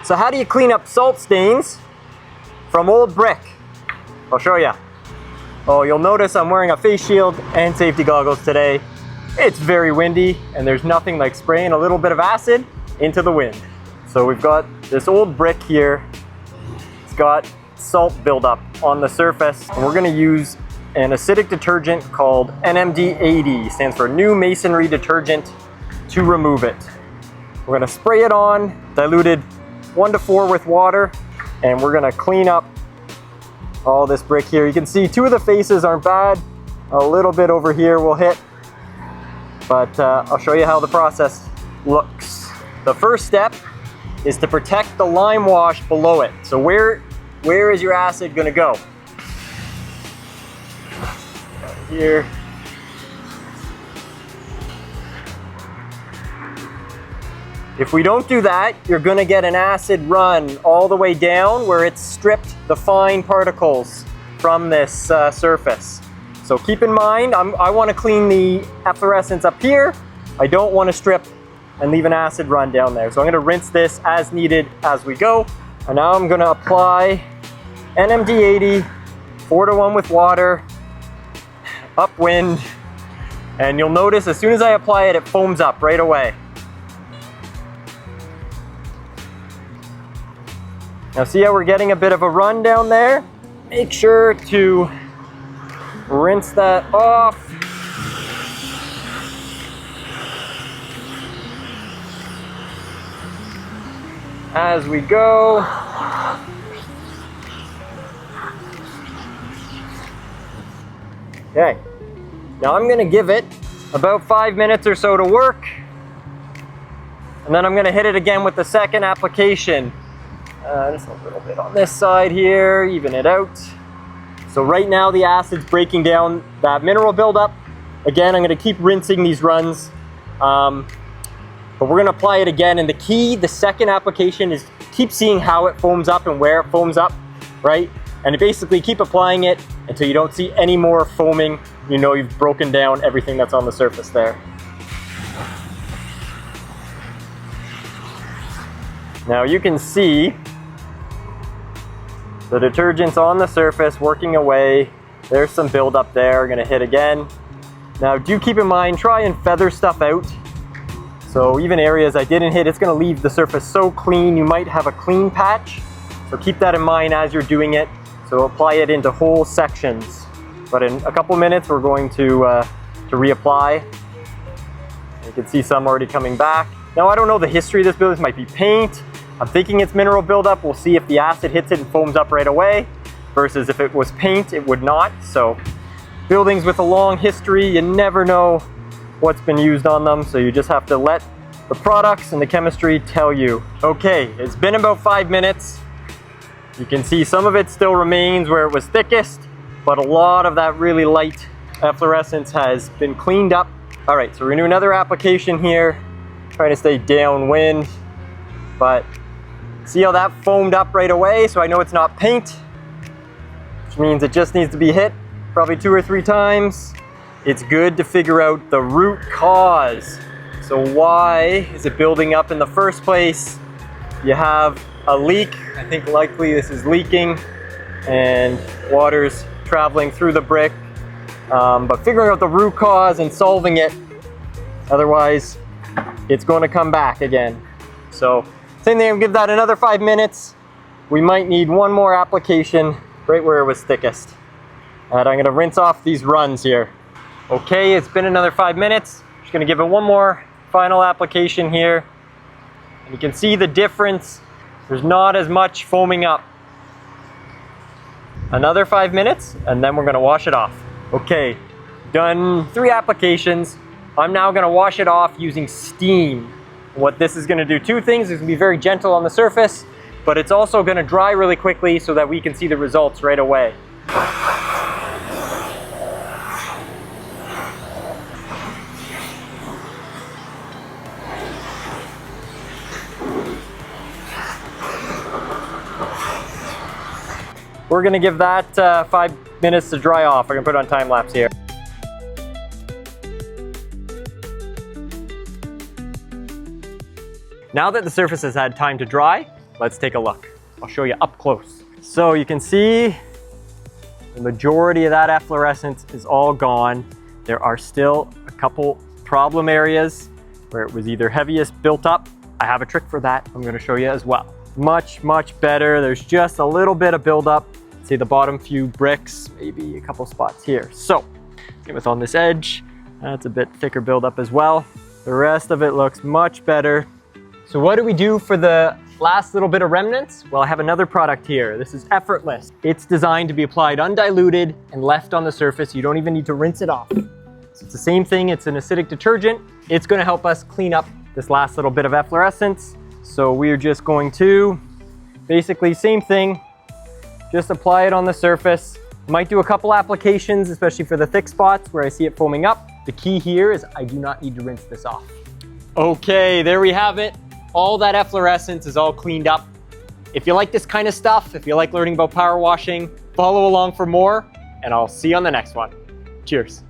So how do you clean up salt stains from old brick? I'll show you. Oh, you'll notice I'm wearing a face shield and safety goggles today. It's very windy and there's nothing like spraying a little bit of acid into the wind. So we've got this old brick here. It's got salt buildup on the surface, and we're gonna use an acidic detergent called NMD80, stands for New Masonry Detergent, to remove it. We're gonna spray it on, diluted 1 to 4 with water, and we're gonna clean up all this brick here. You can see 2 of the faces aren't bad. A little bit over here will hit, but I'll show you how the process looks. The first step is to protect the lime wash below it. So where is your acid gonna go? Here. If we don't do that, you're gonna get an acid run all the way down where it's stripped the fine particles from this surface. So keep in mind, I wanna clean the efflorescence up here. I don't wanna strip and leave an acid run down there. So I'm gonna rinse this as needed as we go. And now I'm gonna apply NMD80, 4 to 1 with water, upwind, and you'll notice as soon as I apply it, it foams up right away. Now see how we're getting a bit of a run down there? Make sure to rinse that off. As we go. Okay, now I'm gonna give it about 5 minutes or so to work, and then I'm gonna hit it again with the second application. Just a little bit on this side here, even it out. So right now the acid's breaking down that mineral buildup. Again, I'm gonna keep rinsing these runs, but we're gonna apply it again, and the key, the second application, is keep seeing how it foams up and where it foams up, right? And basically keep applying it until you don't see any more foaming. You know you've broken down everything that's on the surface there. Now you can see the detergent's on the surface working away. There's some buildup there, gonna hit again. Now do keep in mind, try and feather stuff out. So even areas I didn't hit, it's gonna leave the surface so clean, you might have a clean patch. So keep that in mind as you're doing it. So apply it into whole sections. But in a couple minutes, we're going to reapply. You can see some already coming back. Now I don't know the history of this building. This might be paint. I'm thinking it's mineral buildup. We'll see if the acid hits it and foams up right away, versus if it was paint, it would not. So buildings with a long history, you never know what's been used on them. So you just have to let the products and the chemistry tell you. Okay, it's been about 5 minutes. You can see some of it still remains where it was thickest, but a lot of that really light efflorescence has been cleaned up. All right, so we're gonna do another application here, trying to stay downwind, but see how that foamed up right away? So I know it's not paint, which means it just needs to be hit probably 2 or 3 times. It's good to figure out the root cause. So why is it building up in the first place? You have a leak. I think likely this is leaking and water's traveling through the brick. But figuring out the root cause and solving it, otherwise it's going to come back again. So same thing, I'll give that another 5 minutes. We might need one more application right where it was thickest. And I'm going to rinse off these runs here. Okay, it's been another 5 minutes. Just going to give it one more final application here. And you can see the difference. There's not as much foaming up. Another 5 minutes, and then we're gonna wash it off. Okay, done 3 applications. I'm now gonna wash it off using steam. What this is gonna do, 2 things. It's gonna be very gentle on the surface, but it's also gonna dry really quickly so that we can see the results right away. We're gonna give that 5 minutes to dry off. We're gonna put it on time lapse here. Now that the surface has had time to dry, Let's take a look. I'll show you up close. So you can see the majority of that efflorescence is all gone. There are still a couple problem areas where it was either heaviest built up. I have a trick for that I'm going to show you as well. Much better. There's just a little bit of buildup. See the bottom few bricks, maybe a couple spots here. So same with on this edge. That's a bit thicker buildup as well. The rest of it looks much better. So what do we do for the last little bit of remnants? Well, I have another product here. This is Effortless. It's designed to be applied undiluted and left on the surface. You don't even need to rinse it off. So it's the same thing. It's an acidic detergent. It's going to help us clean up this last little bit of efflorescence. So we're just going to basically same thing, just apply it on the surface. Might do a couple applications, especially for the thick spots where I see it foaming up. The key here is I do not need to rinse this off. Okay, there we have it. All that efflorescence is all cleaned up. If you like this kind of stuff, if you like learning about power washing, follow along for more, and I'll see you on the next one. Cheers.